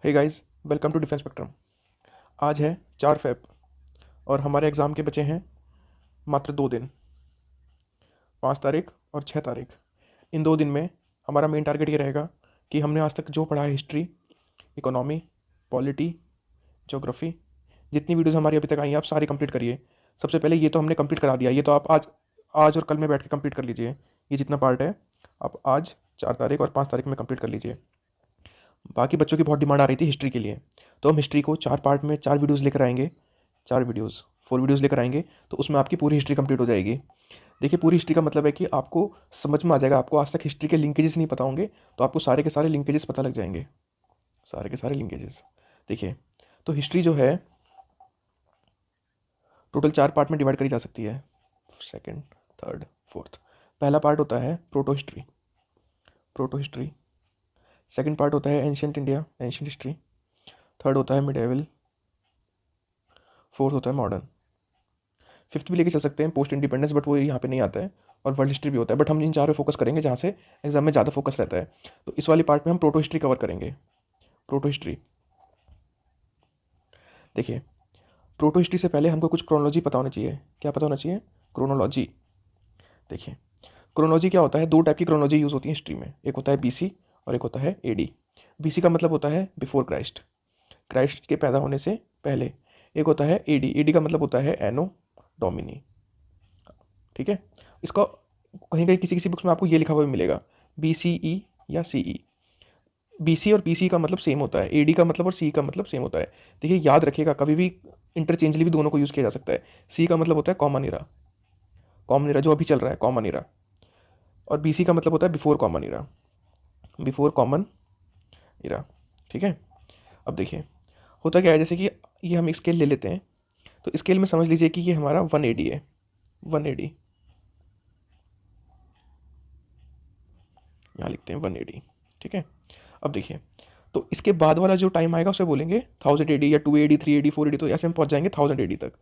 Hey guys, welcome to defence spectrum. आज है 4 February और हमारे एग्ज़ाम के बचे हैं मात्र 2 दिन, 5 तारीख और 6 तारीख। इन 2 दिन में हमारा मेन टारगेट ये रहेगा कि हमने आज तक जो पढ़ा है हिस्ट्री, इकोनॉमी, पॉलिटी, ज्योग्राफी, जितनी वीडियोज़ हमारी अभी तक आई हैं आप सारी कंप्लीट करिए। सबसे पहले ये तो हमने कंप्लीट करा दिया, ये तो आप आज आज और कल में बैठ के कंप्लीट कर लीजिए। ये जितना पार्ट है आप आज 4 तारीख और 5 तारीख में कंप्लीट कर लीजिए। बाकी बच्चों की बहुत डिमांड आ रही थी हिस्ट्री के लिए, तो हम हिस्ट्री को 4 पार्ट में 4 वीडियोज़ लेकर आएंगे। 4 वीडियोज़ लेकर आएंगे, तो उसमें आपकी पूरी हिस्ट्री कंप्लीट हो जाएगी। देखिए, पूरी हिस्ट्री का मतलब है कि आपको समझ में आ जाएगा। आपको आज तक हिस्ट्री के लिंकेजेस नहीं पता होंगे, तो आपको सारे के सारे लिंकेजेस पता लग जाएंगे, सारे के सारे लिंकेजेस। देखिए, तो हिस्ट्री जो है टोटल 4 पार्ट में डिवाइड करी जा सकती है, सेकंड, थर्ड, फोर्थ। पहला पार्ट होता है proto history, proto history. Second part होता है ancient India, ancient history. Third होता है मिडेवल। फोर्थ होता है मॉडर्न। फिफ्थ भी लेके चल सकते हैं पोस्ट इंडिपेंडेंस, बट वो यहाँ पे नहीं आता है। और वर्ल्ड हिस्ट्री भी होता है, बट हम इन 4 पे फोकस करेंगे जहाँ से एग्जाम में ज़्यादा फोकस रहता है। तो इस वाली पार्ट में हम प्रोटो हिस्ट्री कवर करेंगे। प्रोटो हिस्ट्री, देखिए, प्रोटो हिस्ट्री से पहले हमको कुछ क्रोनोलॉजी पता होना चाहिए। क्या पता होना चाहिए? क्रोनोलॉजी। देखिए, क्रोनोलॉजी क्या होता है? 2 टाइप की क्रोनोलॉजी यूज़ होती है हिस्ट्री में, एक होता है बीसी और एक होता है एडी। बीसी का मतलब होता है बिफोर क्राइस्ट, क्राइस्ट के पैदा होने से पहले। एक होता है एडी, एडी का मतलब होता है एनो डोमिनी। ठीक है, इसका कहीं कहीं किसी किसी बुक्स में आपको ये लिखा हुआ भी मिलेगा, बी सी ई या सी ई। बी सी और पी सी का मतलब सेम होता है, ए डी का मतलब और सी का मतलब सेम होता है। देखिए, याद रखिएगा, कभी भी इंटरचेंजली भी दोनों को यूज़ किया जा सकता है। सी का मतलब होता है कॉमन इरा, कॉमन इरा जो अभी चल रहा है, कॉमन इरा। और बी सी का मतलब होता है बिफोर कॉमन इरा, बिफोर कॉमन इरा। ठीक है, अब देखिए होता क्या है, जैसे कि ये हम एक स्केल ले लेते हैं, तो स्केल में समझ लीजिए कि ये हमारा 180 है, 180। यहाँ लिखते हैं 180। ठीक है, अब देखिए, तो इसके बाद वाला जो टाइम आएगा उसे बोलेंगे 1080 या 280, 380, 480। तो ऐसे हम पहुँच जाएंगे 1080 तक।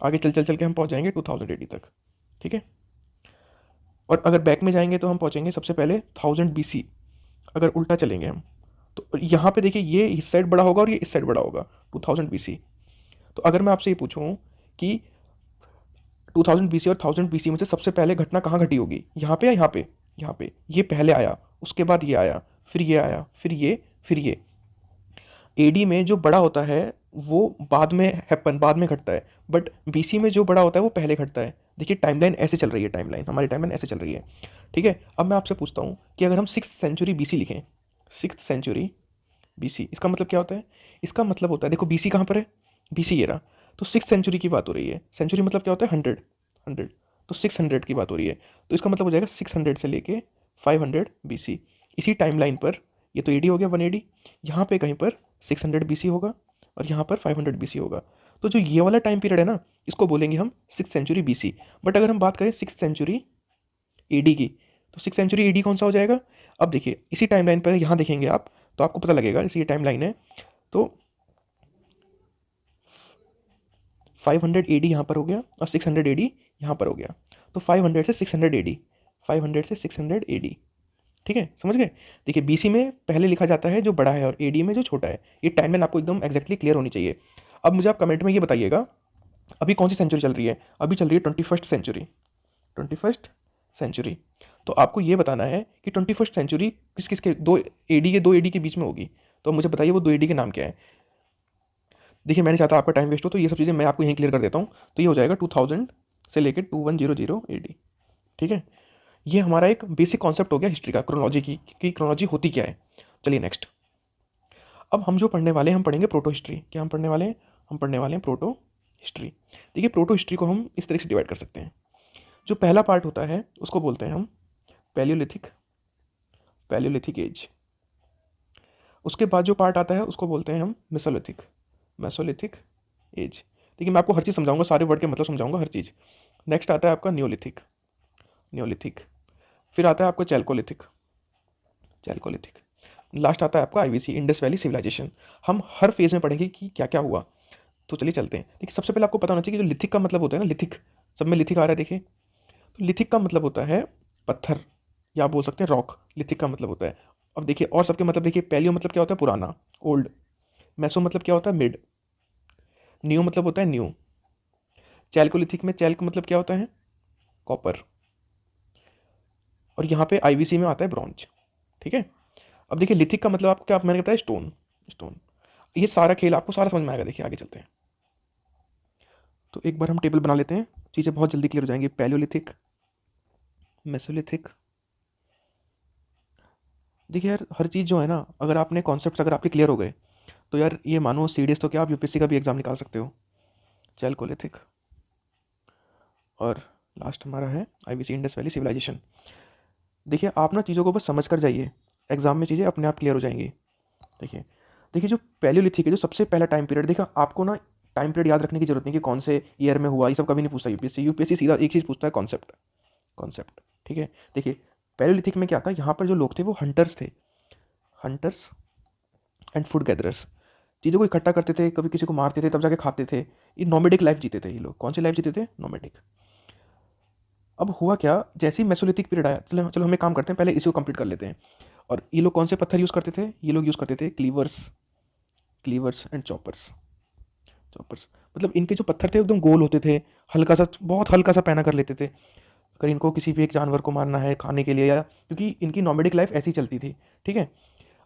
आगे चल चल चल के हम पहुँच जाएंगे 2080 तक। ठीक है, और अगर बैक में जाएंगे तो हम पहुँचेंगे सबसे पहले 1000 BC। अगर उल्टा चलेंगे हम, तो यहाँ पे देखिए, ये इस साइड बड़ा होगा और ये इस साइड बड़ा होगा, 2000 BC। तो अगर मैं आपसे ये पूछूं कि 2000 BC और 1000 BC में से सबसे पहले घटना कहाँ घटी होगी, यहाँ पे या यहाँ पे? यहाँ पे। ये पहले आया, उसके बाद ये आया, फिर ये आया, फिर ये, फिर ये। एडी में जो बड़ा होता है वो बाद में हैपन, बाद में घटता है, बट बीसी में जो बड़ा होता है वो पहले घटता है। देखिए, टाइमलाइन ऐसे चल रही है, टाइमलाइन हमारी टाइमलाइन ऐसे चल रही है। ठीक है, अब मैं आपसे पूछता हूँ कि अगर हम 6th सेंचुरी BC लिखें, 6th सेंचुरी BC, इसका मतलब क्या होता है? इसका मतलब होता है, देखो BC कहाँ पर है, BC ये रहा। तो 6th सेंचुरी की बात हो रही है। सेंचुरी मतलब क्या होता है? 100, 100। तो 600 की बात हो रही है, तो इसका मतलब हो जाएगा 600 से लेके 500 BC। इसी टाइमलाइन पर ये तो एडी हो गया 180, यहाँ पे कहीं पर 600 BC होगा और यहाँ पर 500 BC होगा। तो जो ये वाला टाइम पीरियड है ना, इसको बोलेंगे हम 6th सेंचुरी BC। बट अगर हम बात करें 6th सेंचुरी एडी की, तो 6th सेंचुरी एडी कौन सा हो जाएगा? अब देखिए, इसी टाइमलाइन पर यहाँ देखेंगे आप, तो आपको पता लगेगा, इसी ये टाइमलाइन है। तो 500 AD यहाँ पर हो गया और 600 AD यहाँ पर हो गया। तो 500 से 600 AD, 500 से 600 AD। ठीक है, समझ गए? देखिए, बीसी में पहले लिखा जाता है जो बड़ा है और एडी में जो छोटा है। ये टाइमलाइन आपको एकदम एग्जैक्टली क्लियर होनी चाहिए। अब मुझे आप कमेंट में ये बताइएगा, अभी कौन सी सेंचुरी चल रही है? अभी चल रही है 21st सेंचुरी, 21st सेंचुरी। तो आपको ये बताना है कि 21st सेंचुरी किस किस के, 2 AD के बीच में होगी। तो मुझे बताइए वो 2 AD के नाम क्या है? देखिए, मैं नहीं चाहता आपका टाइम वेस्ट हो, तो ये सब चीज़ें मैं आपको यहीं क्लियर कर देता हूँ। तो ये हो जाएगा 2000 से लेकर 2100 AD। ठीक है, ये हमारा एक बेसिक कॉन्सेप्ट हो गया हिस्ट्री का, क्रोनोलॉजी की, कि क्रोनोलॉजी होती क्या है। चलिए नेक्स्ट, अब हम जो पढ़ने वाले हैं, हम पढ़ेंगे प्रोटो हिस्ट्री। क्या हम पढ़ने वाले हैं? हम पढ़ने वाले हैं प्रोटो हिस्ट्री। देखिए, प्रोटो हिस्ट्री को हम इस तरह से डिवाइड कर सकते हैं। जो पहला पार्ट होता है उसको बोलते हैं हम पैलियोलिथिक, पैलियोलिथिक एज। उसके बाद जो पार्ट आता है उसको बोलते हैं हम मेसोलिथिक, मेसोलिथिक एज। देखिए, मैं आपको हर चीज़ समझाऊंगा, सारे वर्ड के मतलब समझाऊंगा, हर चीज़। नेक्स्ट आता है आपका नियोलिथिक, नियोलिथिक। फिर आता है आपका चैल्कोलिथिक, चैल्कोलिथिक। लास्ट आता है आपका आईवीसी, इंडस वैली सिविलाइजेशन। हम हर फेज में पढ़ेंगे कि क्या क्या हुआ। तो चलिए चलते हैं। देखिए, सबसे पहले आपको पता होना चाहिए कि जो लिथिक का मतलब होता है ना, लिथिक, सब में लिथिक आ रहा है, देखिए। तो लिथिक का मतलब होता है पत्थर, या आप बोल सकते हैं रॉक, लिथिक का मतलब होता है। अब देखिए, और सबके मतलब देखिए, पैलियो मतलब क्या होता है? पुराना, ओल्ड। मेसो मतलब क्या होता है, मिड। नियो मतलब होता है न्यू। चैल्कोलिथिक में चैल का मतलब क्या होता है, कॉपर। और यहाँ पे आईवीसी में आता है ब्रॉन्ज। ठीक है। अब देखिए लिथिक का मतलब आपको क्या, मैंने बताया स्टोन। स्टोन। ये सारा खेल आपको सारा समझ में आएगा। देखिए आगे चलते हैं। तो एक बार हम टेबल बना लेते हैं, चीज़ें बहुत जल्दी क्लियर हो जाएंगी। Palaeolithic, Mesolithic. देखिए यार हर चीज़ जो है ना, अगर आपने कॉन्सेप्ट्स अगर आपके क्लियर हो गए तो यार ये मानो सीडीएस तो क्या, आप यूपीएससी का भी एग्जाम निकाल सकते हो। चैल्कोलिथिक। और लास्ट हमारा है आईवीसी, इंडस वैली सिविलाइजेशन। देखिए आप ना चीज़ों को बस समझ कर जाइए, एग्जाम में चीज़ें अपने आप क्लियर हो जाएंगी। देखिए, देखिए जो पैलियोलिथिक है, जो सबसे पहला टाइम पीरियड, देखिए आपको ना टाइम पीरियड याद रखने की जरूरत नहीं कि कौन से ईयर में हुआ, ये सब कभी नहीं पूछता यूपीएससी। यूपीएससी सीधा एक चीज़ पूछता है, कॉन्सेप्ट। कॉन्सेप्ट। ठीक है। देखिए पैलियोलिथिक में क्या था, यहाँ पर जो लोग थे वो हंटर्स थे। Hunters and food gatherers. चीज़ों को इकट्ठा करते थे, कभी किसी को मारते थे तब जाके खाते थे। ये नोमेडिक लाइफ जीते थे ये लोग। कौन सी लाइफ जीते थे, नोमेडिक। अब हुआ क्या, जैसे ही मेसोलिथिक पीरियड आया, चलो चलो हम एक काम करते हैं, पहले इसी को कंप्लीट कर लेते हैं। और ये लोग कौन से पत्थर यूज़ करते थे, ये लोग यूज़ करते थे क्लीवर्स। क्लीवर्स एंड चॉपर्स। चॉपर्स मतलब इनके जो पत्थर थे एकदम गोल होते थे, हल्का सा, बहुत हल्का सा पैना कर लेते थे। अगर इनको किसी भी एक जानवर को मारना है खाने के लिए, या क्योंकि इनकी नॉमेडिक लाइफ ऐसी चलती थी। ठीक है।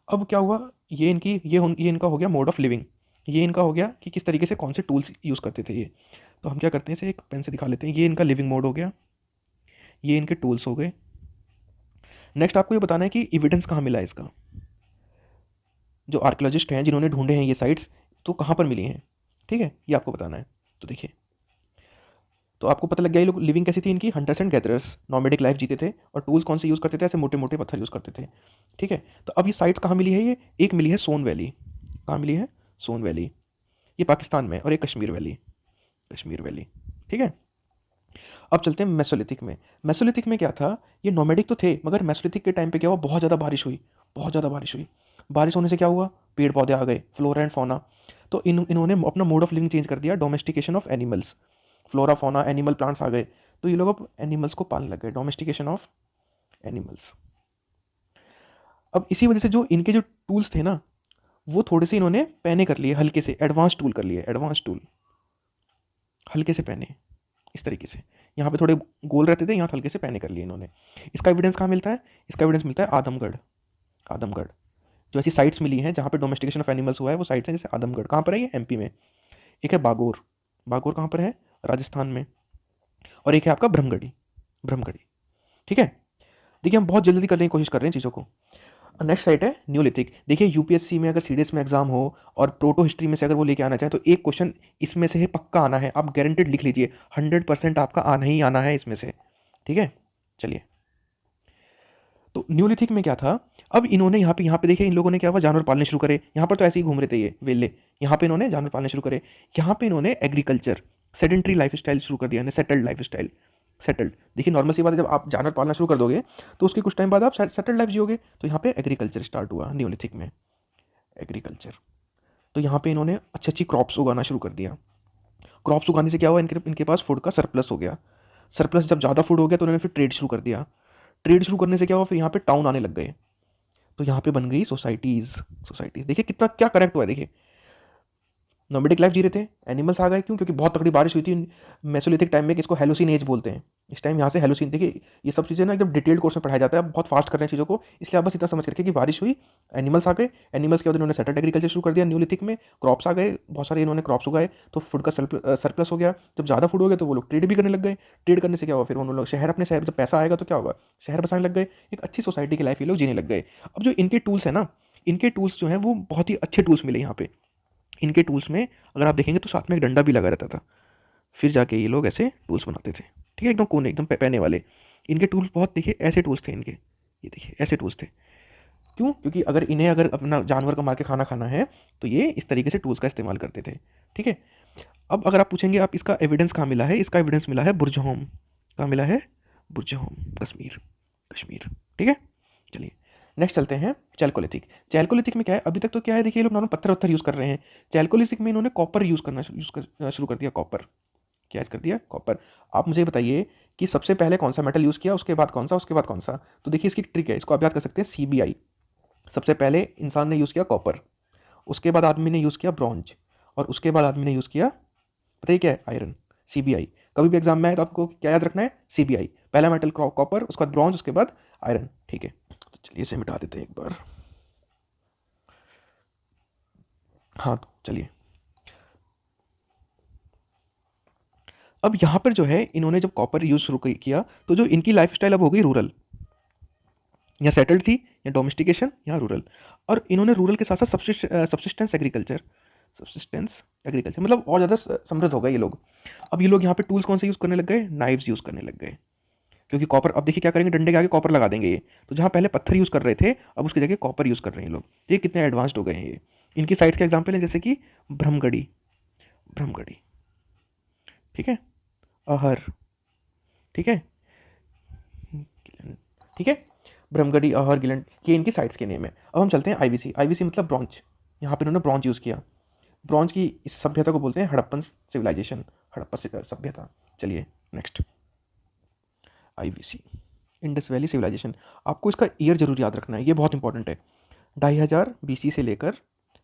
अब क्या हुआ, ये इनका हो गया मोड ऑफ लिविंग। ये इनका हो गया कि किस तरीके से कौन से टूल्स यूज़ करते थे ये। तो हम क्या करते हैं, इसे एक पेन से दिखा लेते हैं। ये इनका लिविंग मोड हो गया, ये इनके टूल्स हो गए। नेक्स्ट आपको ये बताना है कि एविडेंस कहाँ मिला है इसका। जो आर्कियोलॉजिस्ट हैं जिन्होंने ढूंढे हैं ये साइट्स, तो कहाँ पर मिली हैं। ठीक है, ये आपको बताना है। तो देखिए, तो आपको पता लग गया ये लोग लिविंग कैसी थी इनकी, hunters and gatherers, nomadic life जीते थे। और टूल्स कौन से यूज़ करते थे, ऐसे मोटे मोटे पत्थर यूज़ करते थे। ठीक है। तो अब ये साइट्स कहाँ मिली है, ये एक मिली है सोन वैली। कहाँ मिली है, सोन वैली। ये पाकिस्तान में। और एक कश्मीर वैली, कश्मीर वैली। ठीक है। अब चलते हैं मेसोलिथिक में। मेसोलिथिक में क्या था, ये नोमैडिक तो थे, मगर मेसोलिथिक के टाइम पे क्या हुआ, बहुत ज़्यादा बारिश हुई। बहुत ज़्यादा बारिश हुई। बारिश होने से क्या हुआ, पेड़ पौधे आ गए, फ्लोरा एंड फौना। तो इन्होंने अपना मोड ऑफ लिविंग चेंज कर दिया, domestication of animals. Flora fauna animal plants आ गए, तो ये लोग अब एनिमल्स को पालने लग गए, डोमेस्टिकेशन ऑफ एनिमल्स। अब इसी वजह से जो इनके जो टूल्स थे ना, वो थोड़े से इन्होंने पैने कर लिए, हल्के से एडवांस टूल कर लिए, एडवांस टूल, हल्के से पैने इस तरीके से। यहाँ पे थोड़े गोल रहते थे, यहाँ हल्के से पैने कर लिए इन्होंने। इसका एविडेंस कहाँ मिलता है, इसका एविडेंस मिलता है आदमगढ़। आदमगढ़ जो ऐसी साइट्स मिली हैं जहाँ पे डोमेस्टिकेशन ऑफ एनिमल्स हुआ है, वो साइट्स हैं जैसे आदमगढ़। कहाँ पर है ये, एमपी में। एक है बागोर। बागोर कहाँ पर है, राजस्थान में। और एक है आपका ब्रह्मगढ़ी। ब्रह्मगढ़ी। ठीक है। देखिए हम बहुत जल्दी करने की कोशिश कर रहे हैं चीज़ों को। नेक्स्ट साइट है न्यूलिथिक। देखिए यूपीएससी में अगर सीडीएस में एग्जाम हो और प्रोटो हिस्ट्री में से अगर वो लेके आना चाहे, तो एक क्वेश्चन इसमें से है पक्का आना है, आप गारंटेड लिख लीजिए, 100% आपका आना ही आना है इसमें से। ठीक है। चलिए, तो न्यूलिथिक में क्या था, अब इन्होंने यहाँ पे देखिए, इन लोगों ने क्या हुआ, जानवर पालने शुरू करे। यहाँ पर तो ऐसे ही घूम रहे थे ये वेले, यहाँ पे इन्होंने जानवर पालने शुरू करे। यहाँ पे इन्होंने एग्रीकल्चर, सेडेंट्री लाइफ स्टाइल शुरू कर दिया, सेटल्ड लाइफ स्टाइल। सेटल्ड, देखिए नॉर्मल सी बात है, जब आप जानवर पालना शुरू कर दोगे तो उसके कुछ टाइम बाद आप सेटल्ड लाइफ जियोगे। तो यहाँ पे एग्रीकल्चर स्टार्ट हुआ न्यूलिथिक में, एग्रीकल्चर। तो यहाँ पे इन्होंने अच्छी अच्छी क्रॉप्स उगाना शुरू कर दिया। क्रॉप्स उगाने से क्या हुआ, इनके पास फूड का सरप्लस हो गया। सरप्लस जब ज़्यादा फूड हो गया तो उन्होंने फिर ट्रेड शुरू कर दिया। ट्रेड शुरू करने से क्या हुआ, फिर यहाँ पे टाउन आने लग गए। तो यहाँ पे बन गई सोसाइटीज़। सोसाइटीज़ देखिए कितना क्या करेक्ट हुआ है। देखिए नोमेडिक लाइफ जी रहे थे, एनिमल्स आ गए, क्यों, क्योंकि बहुत तगड़ी बारिश हुई थी मेसोलिथिक टाइम में, कि इसको हेलोसिन एज बोलते हैं। इस टाइम यहाँ से हेलोसिन, देखिए ये सब चीज़ें ना एकदम डिटेल्ड कोर्स में पढ़ाया जाता है, बहुत फास्ट कर रहे हैं चीज़ों को, इसलिए आप बस इतना समझ करके कि बारिश हुई, एनिमल्स आ गए, एनिमल्स के बाद इन्होंने सेटल्ड एग्रीकल्चर शुरू कर दिया न्यूलिथिक में, क्रॉप्स आ गए, बहुत सारे इन्होंने क्रॉप्स उगाए, तो फूड का सरप्लस हो गया। जब ज़्यादा फूड हो गया तो वो लोग ट्रेड भी करने लग गए। ट्रेड करने से क्या हुआ, फिर उन लोग शहर, अपने शहर, जब पैसा आएगा तो क्या होगा, शहर बसाने लग गए, एक अच्छी सोसाइटी की लाइफ ये लोग जीने लग गए। अब जो इनके टूल्स हैं ना, इनके टूल्स जो हैं वो बहुत ही अच्छे टूल्स मिले यहाँ पे। इनके टूल्स में अगर आप देखेंगे तो साथ में एक डंडा भी लगा रहता था, फिर जाके ये लोग ऐसे टूल्स बनाते थे। ठीक है, एकदम कोने, एकदम पैने वाले इनके टूल्स, बहुत देखिए ऐसे टूल्स थे इनके, ये देखिए ऐसे टूल्स थे। क्यों, क्योंकि अगर इन्हें अगर अपना जानवर को मार के खाना खाना है तो ये इस तरीके से टूल्स का इस्तेमाल करते थे। ठीक है। अब अगर आप पूछेंगे आप इसका एविडेंस कहाँ मिला है, इसका एविडेंस मिला है बुरजहोम। कहाँ मिला है, बुरजहोम, कश्मीर। कश्मीर। ठीक है। चलिए नेक्स्ट चलते हैं चैल्कोलिथिक। चैल्कोलिथिक में क्या है, अभी तक तो क्या है, देखिए ये लोग नॉर्मल पत्थर वत्थर यूज़ कर रहे हैं। चैल्कोलिथिक में इन्होंने कॉपर यूज़ करना शुरू कर दिया। कॉपर क्या कर दिया, कॉपर। आप मुझे बताइए कि सबसे पहले कौन सा मेटल यूज़ किया, उसके बाद कौन सा, उसके बाद कौन सा। तो देखिए इसकी ट्रिक है, इसको आप याद कर सकते हैं, CBI। सबसे पहले इंसान ने यूज़ किया कॉपर, उसके बाद आदमी ने यूज़ किया ब्रॉन्ज, और उसके बाद आदमी ने यूज़ किया, पता ही क्या है, आयरन, CBI। कभी भी एग्जाम में आए तो आपको क्या याद रखना है, CBI, पहला मेटल कॉपर, उसके बाद ब्रॉन्ज, उसके बाद आयरन, ठीक है। तो चलिए इसे मिटा देते हैं एक बार। हाँ तो चलिए, अब यहाँ पर जो है इन्होंने जब कॉपर यूज़ शुरू किया तो जो इनकी लाइफ स्टाइल अब हो गई रूरल, या सेटल्ड थी, या डोमेस्टिकेशन, या रूरल। और इन्होंने रूरल के साथ साथ सब्सिस्टेंस एग्रीकल्चर मतलब और ज़्यादा समृद्ध हो गए ये लोग। अब ये लोग यहाँ पे टूल्स कौन से यूज़ करने लग गए, नाइव्स यूज़ करने लग गए, क्योंकि कॉपर, अब देखिए क्या करेंगे, डंडे के आगे कॉपर लगा देंगे ये। तो जहाँ पहले पत्थर यूज़ कर रहे थे अब उसकी जगह कॉपर यूज़ कर रहे हैं लोग। ये कितने एडवांस्ड हो गए हैं ये। इनकी साइट्स के एग्जाम्पल हैं जैसे कि ब्रह्मगढ़ी, ब्रह्मगढ़ी, ठीक है, अहर, ठीक है, ठीक है, ब्रह्मगढ़ी, अहर, गिलंड, ये इनकी साइट्स के नेम है। अब हम चलते हैं आईवीसी। आईवीसी मतलब ब्रॉन्ज, यहाँ पे इन्होंने ब्रॉन्ज यूज़ किया। ब्रॉन्ज की इस सभ्यता को बोलते हैं हड़प्पन सिविलाइजेशन, हड़प्पा सभ्यता। चलिए next, IVC, Indus valley civilisation. आपको इसका ईयर जरूर याद रखना है, ये बहुत इंपॉर्टेंट है। 2500 BC से लेकर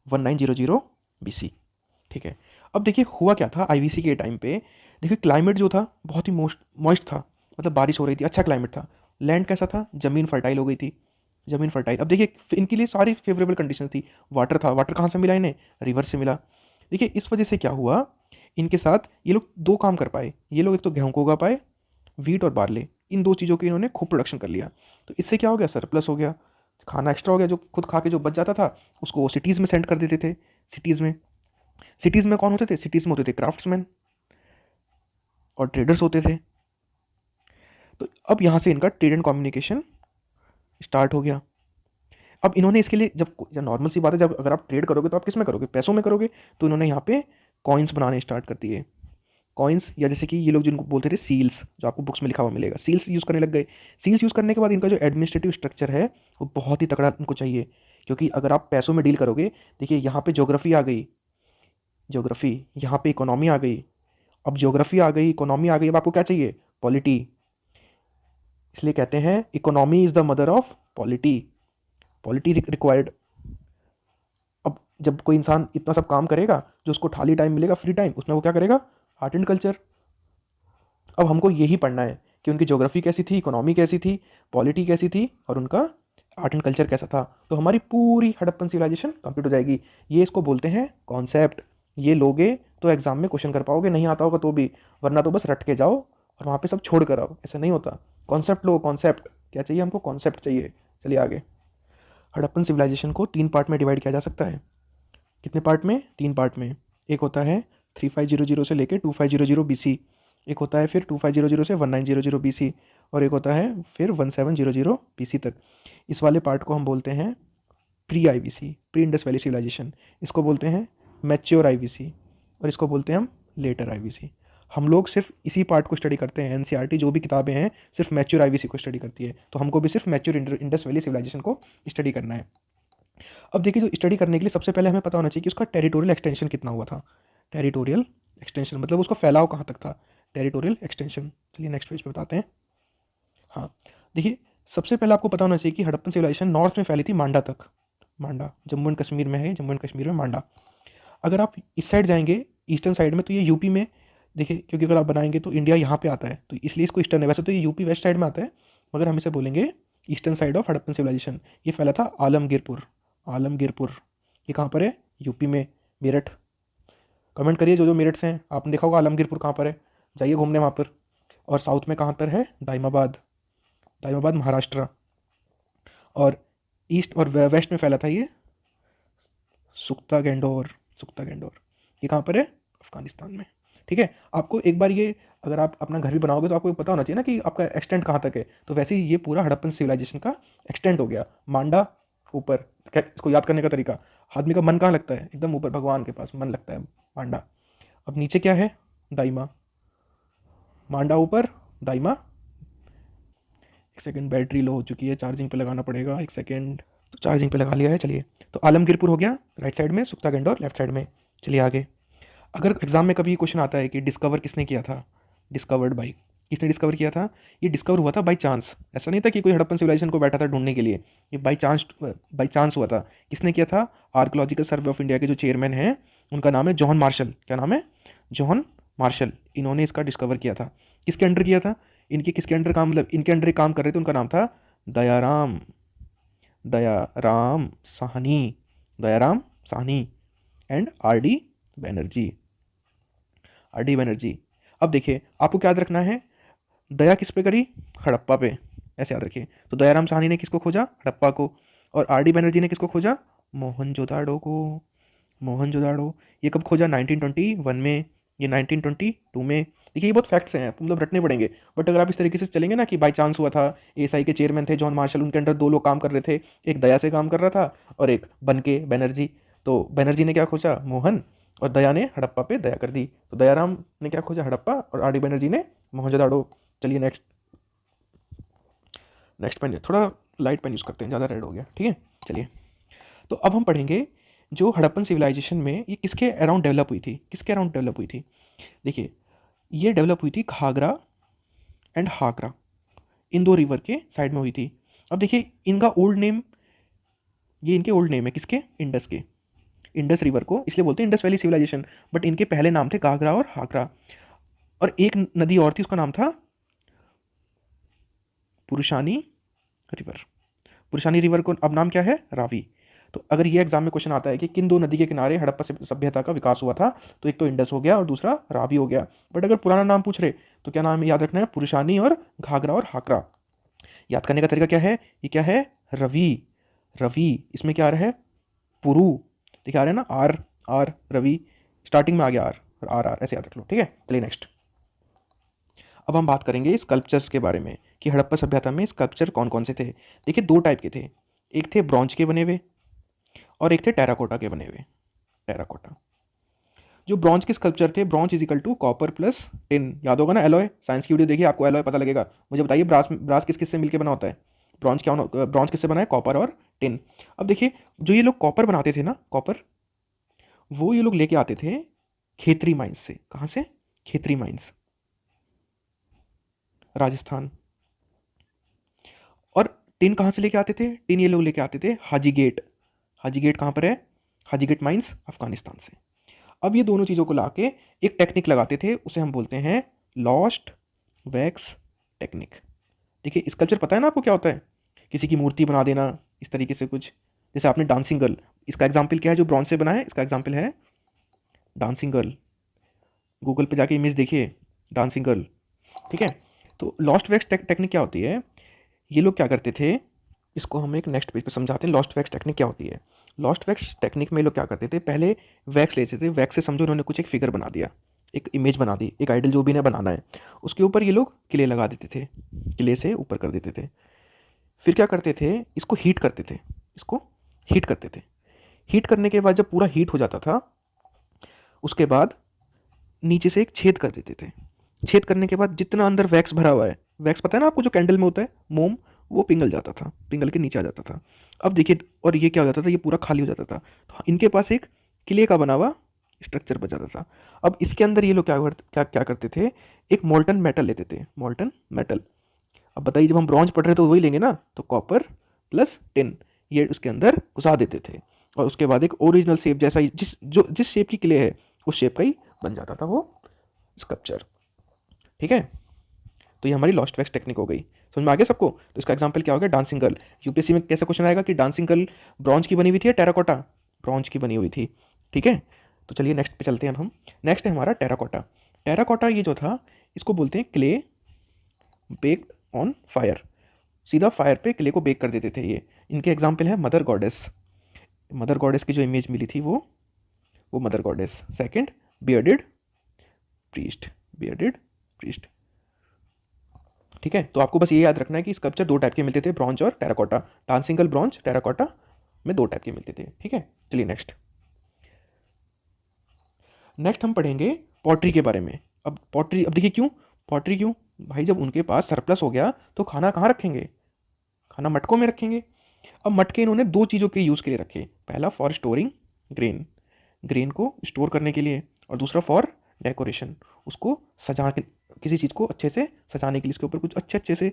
1900 BC, ठीक है। अब देखिए हुआ क्या था आईवीसी के टाइम पे, देखिए क्लाइमेट जो था बहुत ही मॉइस्ट था, मतलब बारिश हो रही थी, अच्छा क्लाइमेट था। लैंड कैसा था, ज़मीन फर्टाइल हो गई थी, ज़मीन फर्टाइल। अब देखिए इनके लिए सारी फेवरेबल कंडीशन थी। वाटर था, वाटर कहाँ से मिला इन्हें, रिवर से मिला। देखिए इस वजह से क्या हुआ, इनके साथ ये लोग दो काम कर पाए। ये लोग एक तो गेहूँ को उगा पाए, वीट और बार्ले, इन दो चीज़ों की इन्होंने खूब प्रोडक्शन कर लिया। तो इससे क्या हो गया, सरप्लस हो गया, खाना एक्स्ट्रा हो गया, जो खुद खा के जो बच जाता था उसको वो सिटीज़ में सेंड कर देते थे। सिटीज़ में कौन होते थे, सिटीज़ में होते थे क्राफ्ट्समैन और ट्रेडर्स होते थे। तो अब यहाँ से इनका ट्रेड एंड कम्युनिकेशन स्टार्ट हो गया। अब इन्होंने इसके लिए, जब नॉर्मल सी बात है, जब अगर आप ट्रेड करोगे तो आप किस में करोगे, पैसों में करोगे। तो इन्होंने यहाँ पे कॉइन्स बनाने स्टार्ट कर दिए, कॉइन्स, या जैसे कि ये लोग जिनको बोलते थे सील्स, जो आपको बुक्स में लिखा हुआ मिलेगा, सील्स यूज़ करने लग गए। सील्स यूज़ करने के बाद इनका जो एडमिनिस्ट्रेटिव स्ट्रक्चर है वो बहुत ही तगड़ा इनको चाहिए, क्योंकि अगर आप पैसों में डील करोगे, देखिए यहाँ पे ज्योग्राफी आ गई, ज्योग्राफी, यहाँ पे इकोनॉमी आ गई। अब ज्योग्राफी आ गई, इकोनॉमी आ गई, अब आपको क्या चाहिए, पॉलिटी। इसलिए कहते हैं economy is the mother of polity, polity required. अब जब कोई इंसान इतना सब काम करेगा, जो उसको खाली टाइम मिलेगा, फ्री टाइम, उसमें वो क्या करेगा, आर्ट एंड कल्चर। अब हमको यही पढ़ना है कि उनकी ज्योग्राफी कैसी थी, इकोनॉमी कैसी थी, पॉलिटी कैसी थी, और उनका आर्ट एंड कल्चर कैसा था। तो हमारी पूरी हड़प्पन सिविलाइजेशन कंप्लीट हो जाएगी। ये इसको बोलते हैं कॉन्सेप्ट। ये लोगे तो एग्जाम में क्वेश्चन कर पाओगे, नहीं आता होगा तो भी, वरना तो बस रट के जाओ और वहाँ पे सब छोड़ कर आओ, ऐसा नहीं होता। कॉन्सेप्ट लो, कॉन्सेप्ट क्या चाहिए हमको, कॉन्सेप्ट चाहिए। चलिए आगे, हड़प्पन सिविलाइजेशन को 3 पार्ट में डिवाइड किया जा सकता है। कितने पार्ट में, 3 पार्ट में। एक होता है 3500 से लेकर 2500 BC, एक होता है फिर 2500 से 1900 BC, और एक होता है फिर 1700 BC तक। इस वाले पार्ट को हम बोलते हैं pre IVC, pre Indus valley civilisation. इसको बोलते हैं मैच्योर आईवीसी, और इसको बोलते हैं हम लेटर आईवीसी। हम लोग सिर्फ इसी पार्ट को स्टडी करते हैं, एनसीईआरटी जो भी किताबें हैं सिर्फ मैच्योर आईवीसी को स्टडी करती है, तो हमको भी सिर्फ मैच्योर इंडस वैली सिविलाइजेशन को स्टडी करना है। अब देखिए, जो स्टडी करने के लिए सबसे पहले हमें पता होना चाहिए कि उसका टेरिटोरियल एक्सटेंशन कितना हुआ था। टेरिटोरियल एक्सटेंशन मतलब उसका फैलाव कहाँ तक था, टेरिटोरियल एक्सटेंशन। चलिए नेक्स्ट पेज पे बताते हैं। हाँ देखिए, सबसे पहले आपको पता होना चाहिए कि हड़प्पन सिविलाइजेशन नॉर्थ में फैली थी मांडा तक। मांडा जम्मू एंड कश्मीर में है, जम्मू एंड कश्मीर में मांडा। अगर आप इस साइड जाएंगे ईस्टर्न साइड में, तो ये यूपी में, देखिए क्योंकि अगर आप बनाएंगे तो इंडिया यहाँ पे आता है, तो इसलिए इसको ईस्टर्न है। वैसे तो ये यूपी वेस्ट साइड में आता है, मगर हम इसे बोलेंगे eastern side of Harappan civilisation. ये फैला था आलमगीरपुर, आलमगीरपुर ये कहाँ पर है, यूपी में, मेरठ। कमेंट करिए जो मेरठ से हैं, आपने देखा होगा आलमगीरपुर कहाँ पर है, जाइए घूमने वहाँ पर। और साउथ में कहाँ पर है, दाइमाबाद, दाइमाबाद महाराष्ट्र। और ईस्ट और वेस्ट में फैला था ये सुख्ता गेंडोर, सुख्ता गेंडोर ये कहाँ पर है, अफगानिस्तान में। ठीक है, आपको एक बार ये, अगर आप अपना घर भी बनाओगे तो आपको पता होना चाहिए ना कि आपका एक्सटेंट कहाँ तक है। तो वैसे ही ये पूरा हड़प्पन सिविलाइजेशन का एक्सटेंट हो गया। मांडा ऊपर, इसको याद करने का तरीका, आदमी का मन कहाँ लगता है, एकदम ऊपर भगवान के पास मन लगता है, मांडा। अब नीचे क्या है, दाइमा, मांडा ऊपर, दाइमा। एक सेकेंड, बैटरी लो हो चुकी है, चार्जिंग पे लगाना पड़ेगा, एक सेकेंड। तो चार्जिंग पे लगा लिया है। चलिए, तो आलमगीरपुर हो गया राइट साइड में, सुख्ता गेंडोर लेफ्ट साइड में। चलिए आगे, अगर एग्जाम में कभी क्वेश्चन आता है कि डिस्कवर किसने किया था, डिस्कवर्ड बाई, किसने डिस्कवर किया था? ये डिस्कवर हुआ था बाई चांस, ऐसा नहीं था कि कोई हड़प्पन सिविलाइजेशन को बैठा था ढूंढने के लिए, ये बाई चांस हुआ था। किसने किया था? आर्कोलॉजिकल सर्वे ऑफ इंडिया के जो चेयरमैन हैं उनका नाम है जॉन मार्शल। क्या नाम है? John Marshall. इन्होंने इसका डिस्कवर किया था। किसके अंडर किया था? इनके किसके अंडर काम, मतलब इनके अंडर काम कर रहे थे, उनका नाम था Dayaram Dayaram Sahni Dayaram Sahni and R D Banerjee. अब देखिए आपको क्या याद रखना है, दया किस पे करी? हड़प्पा पे, ऐसे याद रखिए। तो दयाराम साहनी ने किसको खोजा? हड़प्पा को। और आर डी बनर्जी ने किसको खोजा? मोहनजोदाड़ो को। मोहनजोदाड़ो ये कब खोजा? 1921 में, ये 1922 में। देखिए ये बहुत फैक्ट्स हैं, मतलब रटने पड़ेंगे, बट अगर आप इस तरीके से चलेंगे ना कि बाई चांस हुआ था, एएसआई के चेयरमैन थे जॉन मार्शल, उनके अंडर 2 लोग काम कर रहे थे, एक दया से काम कर रहा था और एक बनके बनर्जी। तो बनर्जी ने क्या खोजा? मोहन, और दया ने हड़प्पा पे दया कर दी। तो दयाराम ने क्या खोजा? हड़प्पा, और आर डी बनर्जी ने मोहनजोदाड़ो। चलिए नेक्स्ट पेन, थोड़ा लाइट पेन यूज़ करते हैं, ज़्यादा रेड हो गया, ठीक है। चलिए, तो अब हम पढ़ेंगे जो हड़प्पन सिविलाइजेशन में ये किसके अराउंड डेवलप हुई थी, किसके अराउंड डेवलप हुई थी। देखिए ये डेवलप हुई थी घाघरा एंड हाकरा, इन 2 रिवर के साइड में हुई थी। अब देखिए इनका ओल्ड नेम, ये इनके ओल्ड नेम है किसके? इंडस के। इंडस रिवर को इसलिए बोलते हैं इंडस वैली सिविलाइजेशन, बट इनके पहले नाम थे घाघरा और हाकरा। और एक नदी और थी, उसका नाम था पुरुषानी रिवर। पुरुषानी रिवर को अब नाम क्या है? रावी। तो अगर ये एग्जाम में क्वेश्चन आता है कि किन 2 नदी के किनारे हड़प्पा सभ्यता का विकास हुआ था, तो एक तो इंडस हो गया और दूसरा रावी हो गया। बट अगर पुराना नाम पूछ रहे तो क्या नाम याद रखना है? पुरुषानी और घाघरा और हाकरा। याद करने का तरीका क्या है? ये क्या है? रवि। रवि इसमें क्या आ रहा है? पुरु। देखिए आ रहा है ना, आर आर, रवि स्टार्टिंग में आ गया आर, और आर आर ऐसे याद रख लो, ठीक है। चलिए नेक्स्ट, अब हम बात करेंगे स्कल्पचर्स के बारे में कि हड़प्पा सभ्यता में स्कल्पचर कौन कौन से थे। देखिए 2 टाइप के थे, एक थे ब्रॉन्ज के बने हुए और एक थे टेराकोटा के बने हुए। टेराकोटा, जो ब्रॉन्ज के स्कल्पचर थे, bronze is equal to copper plus tin. याद होगा ना एलॉय, साइंस की वीडियो देखिए आपको एलॉय पता लगेगा। मुझे बताइए ब्रास किस किस से मिलकर बना होता है? ब्रॉन्ज क्या, ब्रॉन्ज किससे बना है? कॉपर और टिन। अब देखिए जो ये लोग कॉपर बनाते थे ना, कॉपर, वो ये लोग लेके आते थे खेतरी माइंस से। कहाँ से? खेतरी माइंस, राजस्थान। और टिन कहाँ से लेके आते थे? टिन ये लोग लेके आते थे हाजी गेट। हाजी गेट कहाँ पर है? हाजी गेट माइंस अफगानिस्तान से। अब ये दोनों चीज़ों को लाके एक टेक्निक लगाते थे, उसे हम बोलते हैं लॉस्ट वैक्स टेक्निक। देखिए स्कल्पचर पता है ना आपको क्या होता है? किसी की मूर्ति बना देना इस तरीके से कुछ, जैसे आपने डांसिंग गर्ल, इसका एग्जाम्पल क्या है जो ब्रॉन्ज से बना है? इसका एग्जाम्पल है डांसिंग गर्ल। गूगल पे जाके इमेज देखिए, डांसिंग गर्ल, ठीक है। तो लॉस्ट वैक्स टेक्निक क्या होती है? ये लोग क्या करते थे, इसको हम एक नेक्स्ट पेज पे समझाते हैं लॉस्ट वैक्स टेक्निक क्या होती है। लॉस्ट वैक्स टेक्निक में ये लोग क्या करते थे, पहले वैक्स लेते थे, वैक्स से समझो उन्होंने कुछ एक फिगर बना दिया, एक इमेज बना दी, एक आइडल जो भी इन्हें बनाना है, उसके ऊपर ये लोग क्ले लगा देते थे, क्ले से ऊपर कर देते थे। फिर क्या करते थे, इसको हीट करते थे, इसको हीट करते थे। हीट करने के बाद जब पूरा हीट हो जाता था, उसके बाद नीचे से एक छेद कर देते थे। छेद करने के बाद जितना अंदर वैक्स भरा हुआ है, वैक्स पता है ना आपको जो कैंडल में होता है, मोम, वो पिघल जाता था, पिघल के नीचे आ जाता था। अब देखिए, और ये क्या हो जाता था, ये पूरा खाली हो जाता था, तो इनके पास एक किले का बना हुआ स्ट्रक्चर बच जाता था। अब इसके अंदर ये लोग क्या करते थे, एक मोल्टन मेटल लेते थे, मोल्टन मेटल। अब बताइए जब हम ब्रॉन्ज पढ़ रहे तो वही लेंगे ना, तो कॉपर प्लस टिन ये उसके अंदर घुसा देते थे, और उसके बाद एक ओरिजिनल शेप जैसा ही, जिस शेप की क्ले है उस शेप का ही बन जाता था वो स्कल्पचर, ठीक है। तो ये हमारी लॉस्ट वैक्स टेक्निक हो गई, समझ में आ गया सबको। तो इसका एग्जांपल क्या हो गया? Dancing girl. यूपीएससी में कैसा क्वेश्चन आएगा कि डांसिंग गर्ल ब्रॉन्ज की बनी हुई थी या टेराकोटा? ब्रॉन्ज की बनी हुई थी, ठीक है। तो चलिए नेक्स्ट पे चलते हैं हम। नेक्स्ट है हमारा टेराकोटा। टेराकोटा ये जो था, इसको बोलते हैं क्ले बेक्ड ऑन फायर। सीधा फायर पे क्ले को बेक कर देते थे ये। इनके एग्जाम्पल है मदर गॉडेस। मदर गॉडेस की जो इमेज मिली थी वो mother goddess. Second bearded priest, bearded priest, ठीक है। तो आपको बस ये याद रखना है कि स्कल्पचर 2 टाइप के मिलते थे, ब्रॉन्ज और terracotta. Dancing girl bronze, terracotta में 2 टाइप के मिलते थे, ठीक है। चलिए नेक्स्ट हम पढ़ेंगे पॉटरी के बारे में। अब पॉटरी, अब देखिए क्यों पॉटरी, क्यों भाई, जब उनके पास सरप्लस हो गया तो खाना कहाँ रखेंगे? खाना मटकों में रखेंगे। अब मटके इन्होंने 2 चीज़ों के यूज़ के लिए रखे। पहला फॉर स्टोरिंग ग्रेन, ग्रेन को स्टोर करने के लिए, और दूसरा फॉर डेकोरेशन, उसको किसी चीज़ को अच्छे से सजाने के लिए इसके ऊपर कुछ अच्छे अच्छे से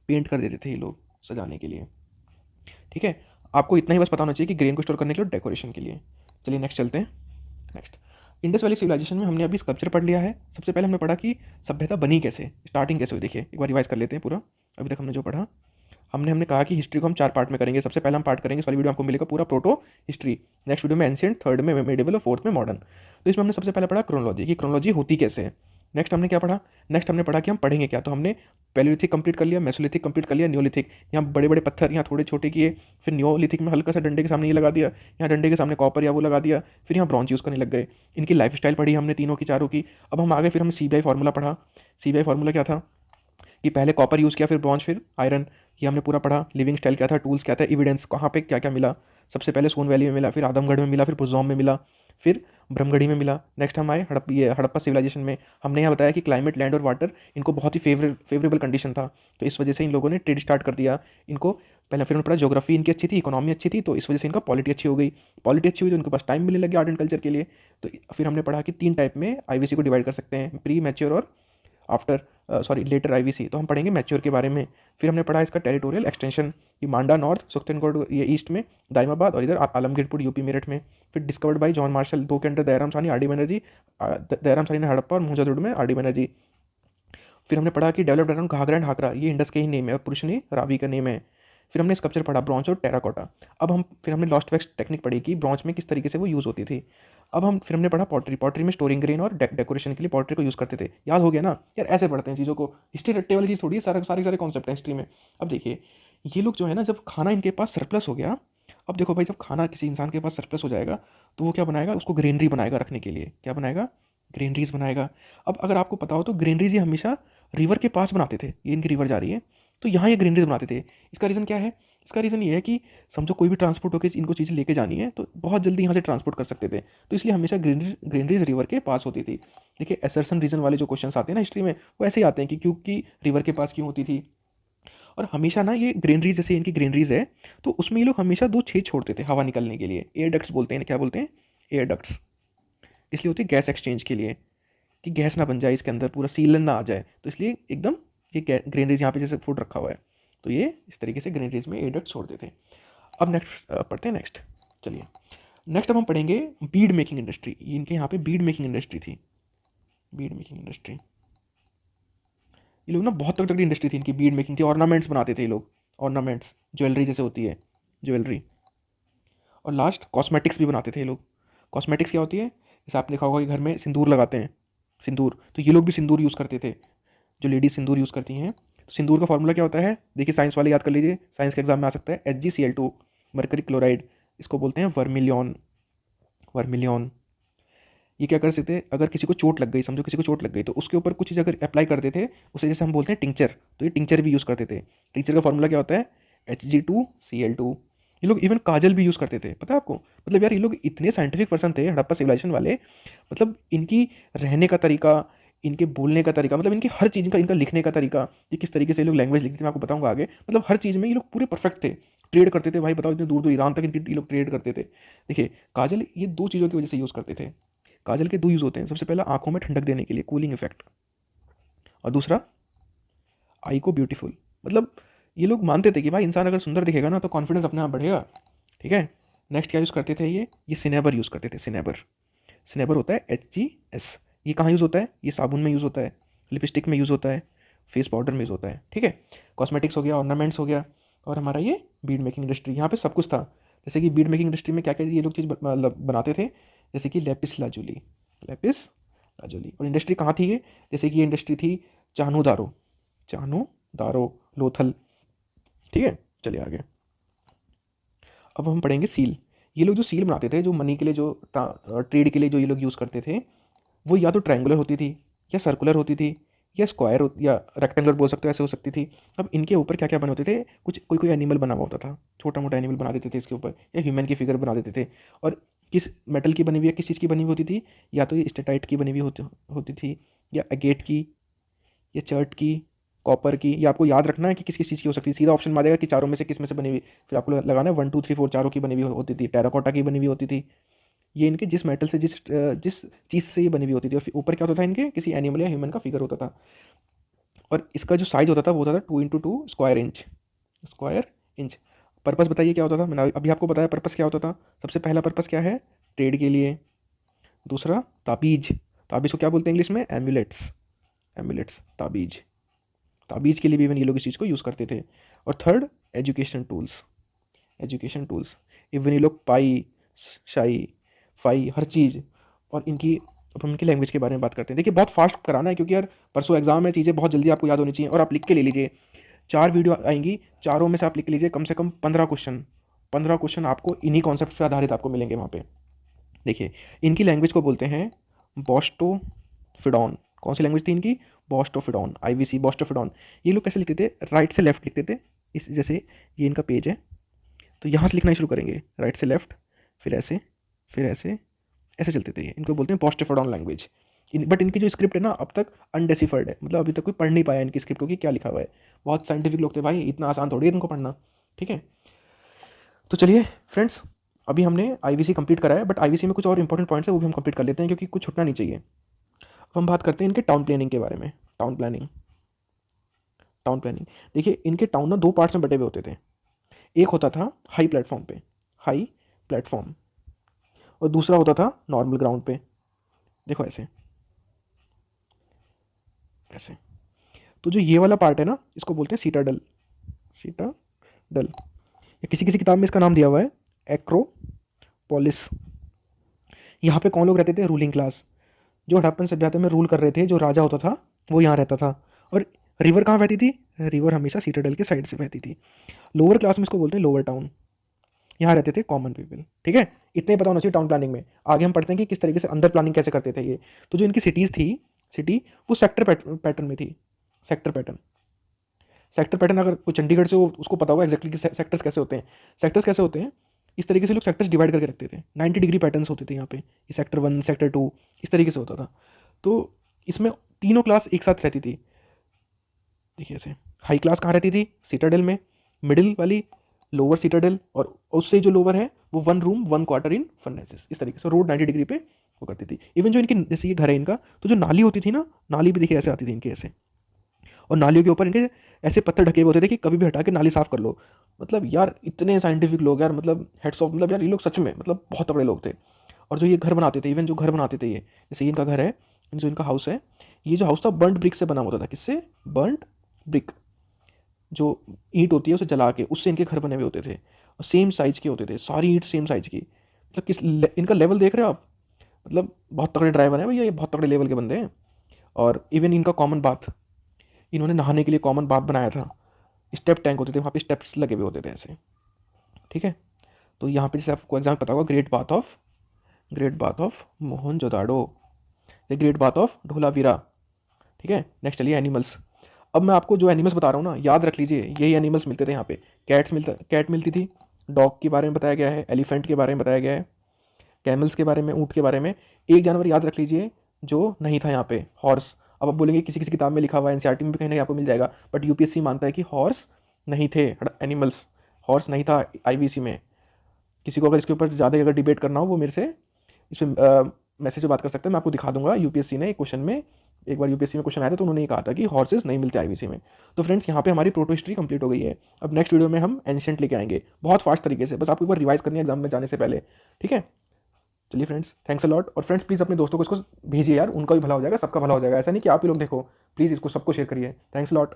पेंट कर देते थे ये लोग सजाने के लिए। ठीक है, आपको इतना ही बस पता होना चाहिए कि ग्रेन को स्टोर करने के लिए, डेकोरेशन के लिए। चलिए नेक्स्ट चलते हैं। नेक्स्ट, इंडस वैली सिविलाइजेशन में हमने अभी स्कल्पचर पढ़ लिया है। सबसे पहले हमने पढ़ा कि सभ्यता बनी कैसे, स्टार्टिंग कैसे हुई। देखिए एक बार रिवाइज कर लेते हैं पूरा अभी तक हमने जो पढ़ा। हमने कहा कि हिस्ट्री को हम 4 पार्ट में करेंगे। सबसे पहला हम पार्ट करेंगे, इस वाली वीडियो आपको मिलेगा पूरा प्रोटो हिस्ट्री, नेक्स्ट वीडियो में एंशिएंट, थर्ड में मेडिवल और फोर्थ में मॉडर्न। तो इसमें हमने सबसे पहले पढ़ा क्रोनोलॉजी, कि क्रोनोलॉजी होती कैसे है। नेक्स्ट हमने क्या पढ़ा, नेक्स्ट हमने पढ़ा कि हम पढ़ेंगे क्या। तो हमने पैलियोलिथिक कंप्लीट कर लिया, मेसोलिथिक कंप्लीट कर लिया, नियोलिथिक, यहाँ बड़े बड़े पत्थर, यहाँ थोड़े छोटे किए। फिर नियोलिथिक में हल्का सा डंडे के सामने ये लगा दिया, यहाँ डंडे के सामने कॉपर या वो लगा दिया। फिर यहाँ ब्रॉन्ज यूज़ करने लग गए। इनकी लाइफ स्टाइल पढ़ी हमने तीनों की, चारों की। अब हम आगे फिर हमने CBI फार्मूला पढ़ा। CBI फार्मूला क्या था कि पहले कॉपर यूज़ किया, फिर ब्रॉन्ज, फिर आयरन, ये हमने पूरा पढ़ा। लिविंग स्टाइल क्या था, टूल्स क्या था, एविडेंस कहाँ पे क्या क्या मिला। सबसे पहले सोन वैली में मिला, फिर आदमगढ़ में मिला, फिर पुजौम में मिला, फिर ब्रह्मगढ़ी में मिला। नेक्स्ट हम आए हड़प्पा सिविलाइजेशन में। हमने यहाँ बताया कि क्लाइमेट, लैंड और वाटर इनको बहुत ही फेवरेबल कंडीशन था, तो इस वजह से इन लोगों ने ट्रेड स्टार्ट कर दिया इनको। पहले फिर हमने पढ़ा ज्योग्राफी इनकी अच्छी थी, इकोनॉमी अच्छी थी, तो इस वजह से इनका पॉलिटी अच्छी हो गई। पॉलिटी अच्छी हुई तो उनके पास टाइम मिलने लग गया आर्ट एंड कल्चर के लिए। तो फिर हमने पढ़ा कि 3 टाइप में IVC को डिवाइड कर सकते हैं, प्री, मैच्योर और आफ्टर, लेटर IVC। तो हम पढ़ेंगे मैच्योर के बारे में। फिर हमने पढ़ा इसका टेरिटोरियल एक्सटेंशन, कि मांडा नॉर्थ, सुख्तनगढ़ ये ईस्ट में, दाइमाबाद, और इधर आलमगीरपुर यूपी मेरठ में। फिर डिस्कवर्ड बाय जॉन मार्शल 2 के अंडर, दयाराम साहनी, RD बनर्जी, दयाराम साहनी ने हड़प्पा, और मोहनजोदड़ो में RD बनर्जी। फिर हमने पढ़ा कि डेवलप्ड अराउंड घाघरा एंड हाकरा, ये इंडस के ही नेम है और पुरुषनी रावी का नेम है। फिर हमने स्कल्पचर पढ़ा, ब्रॉन्ज और टेराकोटा। फिर हमने लॉस्ट वैक्स टेक्निक पढ़ी कि ब्रॉन्ज में किस तरीके से वो यूज़ होती थी। फिर हमने पढ़ा पॉटरी में स्टोरिंग ग्रेन और डेकोरेशन के लिए पॉटरी को यूज़ करते थे। याद हो गया ना यार, ऐसे पढ़ते हैं चीज़ों को, हिस्ट्री रट्टे वाली चीज़ थोड़ी है, सारे कॉन्सेप्ट हैं हिस्ट्री में। अब देखिए ये लोग जो है ना, जब खाना इनके पास सरप्लस हो गया, अब देखो भाई, जब खाना किसी इंसान के पास सरप्लस हो जाएगा तो वो क्या बनाएगा, उसको ग्रेनरी बनाएगा रखने के लिए। क्या बनाएगा, ग्रेनरीज बनाएगा। अब अगर आपको पता हो तो ग्रेनरीज ये हमेशा रिवर के पास बनाते थे। ये इनकी रिवर जा रही है तो यहाँ ये ग्रेनरीज बनाते थे। इसका रीज़न क्या है, इसका रीज़न ये है कि समझो कोई भी ट्रांसपोर्ट होकर इनको चीज़ें लेके जानी है तो बहुत जल्दी यहाँ से ट्रांसपोर्ट कर सकते थे, तो इसलिए हमेशा ग्रेनरीज रिवर के पास होती थी। देखिए एसर्सन रीजन वाले जो क्वेश्चन आते हैं ना हिस्ट्री में, वो ऐसे ही आते हैं कि क्योंकि रिवर के पास क्यों होती थी। और हमेशा ना ये ग्रेनरीज, जैसे इनकी ग्रेनरीज है तो उसमें ये लोग हमेशा 2 छेद छोड़ते थे हवा निकलने के लिए। एयर डक्ट्स बोलते हैं, क्या बोलते हैं, एयर डक्ट्स। इसलिए होती है गैस एक्सचेंज के लिए, कि गैस ना बन जाए इसके अंदर, पूरा सीलन ना आ जाए, तो इसलिए एकदम ये ग्रेनरीज यहाँ पे जैसे फूड रखा हुआ है तो ये इस तरीके से ग्रेनरीज में एयर डक्ट छोड़ते थे। अब नेक्स्ट पढ़ते हैं नेक्स्ट। चलिए नेक्स्ट अब हम पढ़ेंगे बीड मेकिंग इंडस्ट्री। इनके यहाँ पे बीड मेकिंग इंडस्ट्री थी, बीड मेकिंग इंडस्ट्री। ये लोग ना बहुत तगड़ी इंडस्ट्री थी इनकी, बीड मेकिंग थी। ऑर्नामेंट्स बनाते थे ये लोग, ऑर्नामेंट्स, ज्वेलरी जैसे होती है ज्वेलरी। और लास्ट कॉस्मेटिक्स भी बनाते थे ये लोग। कॉस्मेटिक्स क्या होती है, जैसे आपने देखा होगा कि घर में सिंदूर लगाते हैं, सिंदूर, तो ये लोग भी सिंदूर यूज़ करते थे, जो लेडीज सिंदूर यूज़ करती हैं। तो सिंदूर का फॉर्मूला क्या होता है, देखिए साइंस वाले याद कर लीजिए, साइंस के एग्जाम में आ सकता है, HgCl2, मरकरी क्लोराइड, इसको बोलते हैं वर्मिलियन। वर्मिलियन ये क्या कर सकते हैं, अगर किसी को चोट लग गई, समझो किसी को चोट लग गई, तो उसके ऊपर कुछ चीज़ अगर अप्लाई करते थे, उसे जैसे हम बोलते हैं टिंचर, तो ये टिंचर भी यूज़ करते थे। टिंचर का फॉर्मूला क्या होता है, Hg2Cl2। ये लोग इवन काजल भी यूज़ करते थे, पता है आपको। मतलब यार ये लोग इतने साइंटिफिक पर्सन थे हड़प्पा सिविलाइजेशन वाले, मतलब इनकी रहने का तरीका, इनके बोलने का तरीका, मतलब इनकी हर चीज़ का, इनका लिखने का तरीका, ये किस तरीके से ये लोग लैंग्वेज लिखते थे मैं आपको बताऊंगा आगे। मतलब हर चीज़ में ये लोग पूरे परफेक्ट थे। ट्रेड करते थे भाई, बताओ इतने दूर दूर ईरान तक इनकी ये लोग ट्रेड करते थे। देखिए काजल ये 2 चीज़ों की वजह से यूज़ करते थे। काजल के 2 यूज़ होते हैं, सबसे पहला आंखों में ठंडक देने के लिए, कूलिंग इफेक्ट, और दूसरा आई को ब्यूटीफुल। मतलब ये लोग मानते थे कि भाई इंसान अगर सुंदर दिखेगा ना तो कॉन्फिडेंस अपने आप बढ़ेगा। ठीक है, नेक्स्ट क्या यूज़ करते थे ये सिनेबर यूज़ करते थे। सिनेबर, सिनेबर होता है HgS। ये कहाँ यूज़ होता है, ये साबुन में यूज़ होता है, लिपस्टिक में यूज़ होता है, फेस पाउडर में यूज़ होता है। ठीक है, कॉस्मेटिक्स हो गया, ऑर्नामेंट्स हो गया, और हमारा ये बीड मेकिंग इंडस्ट्री, यहाँ पे सब कुछ था। जैसे कि बीड मेकिंग इंडस्ट्री में क्या क्या ये लोग चीज़ मतलब बनाते थे, जैसे कि लेपिस लाजुली, लेपिस लाजुली। और इंडस्ट्री कहाँ थी ये, जैसे कि ये इंडस्ट्री थी चानो दारो, चानो दारो, लोथल। ठीक है, चलिए आगे। अब हम पढ़ेंगे सील। ये लोग जो सील बनाते थे, जो मनी के लिए, जो ट्रेड के लिए जो ये लोग यूज़ करते थे, वो या तो ट्रायंगुलर होती थी, या सर्कुलर होती थी, या स्क्वायर या रेक्टेंगुलर बोल सकते हो, ऐसे हो सकती थी। अब इनके ऊपर क्या क्या बने होते थे, कुछ कोई कोई एनिमल बना हुआ होता था, छोटा मोटा एनिमल बना देते थे इसके ऊपर, या ह्यूमन की फिगर बना देते थे। और किस मेटल की बनी हुई, या किस चीज़ की बनी हुई होती थी, या तो ये स्टेटाइट की बनी हुई होती थी, या अगेट की, या चर्ट की, कॉपर की। ये आपको याद रखना है कि किस किस चीज़ की हो सकती है। सीधा ऑप्शन मारेगा कि चारों में से किस में से बनी हुई, फिर आपको लगाना है 1 2 3 4 चारों की बनी हुई होती थी। टेराकोटा की बनी हुई होती थी, ये इनके जिस मेटल से जिस चीज़ से ये बनी हुई होती थी, और ऊपर क्या होता था इनके, किसी एनिमल या ह्यूमन का फिगर होता था, और इसका जो साइज होता था वो होता था 2 × 2 स्क्वायर इंच। पर्पस बताइए क्या होता था, मैंने अभी आपको बताया पर्पस क्या होता था। सबसे पहला पर्पस क्या है, ट्रेड के लिए। दूसरा ताबीज, ताबीज को क्या बोलते हैं इंग्लिश में, एम्यूलेट्स, ताबीज के लिए भी इवन ये लोग इस चीज़ को यूज़ करते थे। और थर्ड एजुकेशन टूल्स इवन ये लोग पाई, शाई, फाई, हर चीज़। और इनकी, अब हम इनकी लैंग्वेज के बारे में बात करते हैं। देखिए बहुत फास्ट कराना है क्योंकि यार परसों एग्जाम है, चीज़ें बहुत जल्दी आपको याद होनी चाहिए। और आप लिख के ले लीजिए, 4 वीडियो आएंगी, चारों में से आप लिख के लीजिए कम से कम 15 क्वेश्चन आपको इन्हीं कॉन्सेप्ट पर आधारित आपको मिलेंगे वहाँ पे। देखिए इनकी लैंग्वेज को बोलते हैं बोस्टोफिडॉन। कौन सी लैंग्वेज थी इनकी, बोस्टोफिडॉन, IVC बोस्टोफिडॉन। ये लोग कैसे लिखते थे, राइट से लेफ्ट लिखते थे। इस जैसे ये इनका पेज है, तो यहाँ से लिखना शुरू करेंगे, राइट से लेफ्ट, फिर ऐसे, फिर ऐसे, ऐसे चलते थे ये। इनको बोलते हैं बोस्टोफिडॉन लैंग्वेज। बट इनकी जो स्क्रिप्ट है ना अब तक अनडेसिफर्ड है, मतलब अभी तक कोई पढ़ नहीं पाया इनकी स्क्रिप्ट को कि क्या लिखा हुआ है। बहुत साइंटिफिक लोग थे भाई, इतना आसान थोड़ी है इनको पढ़ना, ठीक है। तो चलिए फ्रेंड्स, अभी हमने IVC कंप्लीट करा है, बट IVC में कुछ और इंपॉर्टेंट पॉइंट्स है वो भी हम कंप्लीट कर लेते हैं क्योंकि कुछ छूटना नहीं चाहिए। अब हम बात करते हैं इनके टाउन प्लानिंग के बारे में। टाउन प्लानिंग देखिए इनके टाउन ना 2 पार्ट्स में बटे हुए होते थे। एक होता था हाई प्लेटफॉर्म, और दूसरा होता था नॉर्मल ग्राउंड पे। देखो ऐसे ऐसे। तो जो ये वाला पार्ट है ना, इसको बोलते हैं सीटाडल। या किसी किसी किताब में इसका नाम दिया हुआ है एक्रोपोलिस। यहाँ पे कौन लोग रहते थे, रूलिंग क्लास, जो हड़प्पन सभ्यता में रूल कर रहे थे। जो राजा होता था वो यहाँ रहता था। और रिवर कहाँ बहती थी, रिवर हमेशा सीटाडल के साइड से बहती थी। लोअर क्लास में इसको बोलते हैं लोअर टाउन, यहाँ रहते थे कॉमन पीपल, ठीक है। इतने पता होना चाहिए टाउन प्लानिंग में। आगे हम पढ़ते हैं कि किस तरीके से अंदर प्लानिंग कैसे करते थे ये। तो जो इनकी सिटीज़ थी, सिटी वो सेक्टर पैटर्न में थी। सेक्टर पैटर्न अगर कोई चंडीगढ़ से हो उसको पता होगा एक्जैक्टली कि सेक्टर्स कैसे होते हैं। इस तरीके से लोग सेक्टर्स डिवाइड करके रखते थे। 90 डिग्री पैटर्न्स होते थे यहाँ पे, ये सेक्टर 1, सेक्टर 2, इस तरीके से होता था। तो इसमें तीनों क्लास एक साथ रहती थी। देखिए ऐसे, हाई क्लास कहाँ रहती थी, सीटाडेल में। मिडिल वाली लोअर सीटाडेल, और उससे जो लोअर है वो 1 रूम 1 क्वार्टर इन फर्नेसेस। इस तरीके से रोड 90 डिग्री पे वो करती थी। इवन जो इनकी, जैसे ये घर है इनका, तो जो नाली होती थी ना, नाली भी देखिए ऐसे आती थी इनके ऐसे। और नालियों के ऊपर इनके ऐसे पत्थर ढके हुए होते थे कि कभी भी हटा के नाली साफ़ कर लो। मतलब यार इतने साइंटिफिक लोग यार, मतलब हेड्स ऑफ, मतलब यार ये लोग सच में मतलब बहुत तगड़े लोग थे। और जो ये घर बनाते थे, इवन जो घर बनाते थे ये, जैसे ये इनका घर है, जो इनका हाउस है, ये जो हाउस था बर्न्ट ब्रिक से बना होता था। किससे, बर्न्ट ब्रिक, जो ईंट होती है उसे जला के, उससे इनके घर बने हुए होते थे। और सेम साइज़ के होते थे, सारी ईंट सेम साइज़ की। मतलब इनका लेवल देख रहे हो आप, मतलब बहुत तगड़े ड्राइवर हैं भैया, ये बहुत तगड़े लेवल के बंदे हैं। और इवन इनका कॉमन बाथ, इन्होंने नहाने के लिए कॉमन बाथ बनाया था। स्टेप टैंक होते थे वहाँ पे, स्टेप्स लगे हुए होते थे ऐसे, ठीक है। तो यहाँ पे जैसे आपको एग्जाम्पल पता होगा, ग्रेट बाथ ऑफ मोहनजोदाड़ो, या ग्रेट बाथ ऑफ धोलावीरा, ठीक है। नेक्स्ट चलिए एनिमल्स। अब मैं आपको जो एनिमल्स बता रहा हूँ ना, याद रख लीजिए, यही एनिमल्स मिलते थे यहाँ पे। कैट मिलती थी, डॉग के बारे में बताया गया है, एलिफेंट के बारे में बताया गया है, कैमल्स के बारे में, ऊँट के बारे में। एक जानवर याद रख लीजिए जो नहीं था यहाँ पे, हॉर्स। अब आप बोलेंगे किसी किसी किताब में लिखा हुआ है, NCERT में भी कहीं ना आपको मिल जाएगा, बट UPSC मानता है कि हॉर्स नहीं थे, एनिमल्स, हॉर्स नहीं था IVC में। किसी को अगर इसके ऊपर ज़्यादा अगर डिबेट करना हो वो मेरे से इस पर मैसेज में बात कर सकते हैं, मैं आपको दिखा दूंगा। UPSC ने एक क्वेश्चन में, एक बार UPSC में क्वेश्चन आया था तो उन्होंने ये कहा था कि हॉर्सेस नहीं मिलते IVC में। तो फ्रेंड्स यहाँ पे हमारी प्रोटो हिस्ट्री कंप्लीट हो गई है। अब नेक्स्ट वीडियो में हम एंशिएंट लेके आएंगे बहुत फास्ट तरीके से, बस आपको एक बार रिवाइज करनी है एग्जाम में जाने से पहले, ठीक है। चलिए फ्रेंड्स, थैंक्स अ लॉट। और फ्रेंड्स प्लीज़ अपने दोस्तों को इसको भेजिए यार, उनका भी भला हो जाएगा, सबका भला हो जाएगा। ऐसा नहीं कि आप ही लोग देखो, प्लीज़ इसको सबको शेयर करिए। Thanks a lot.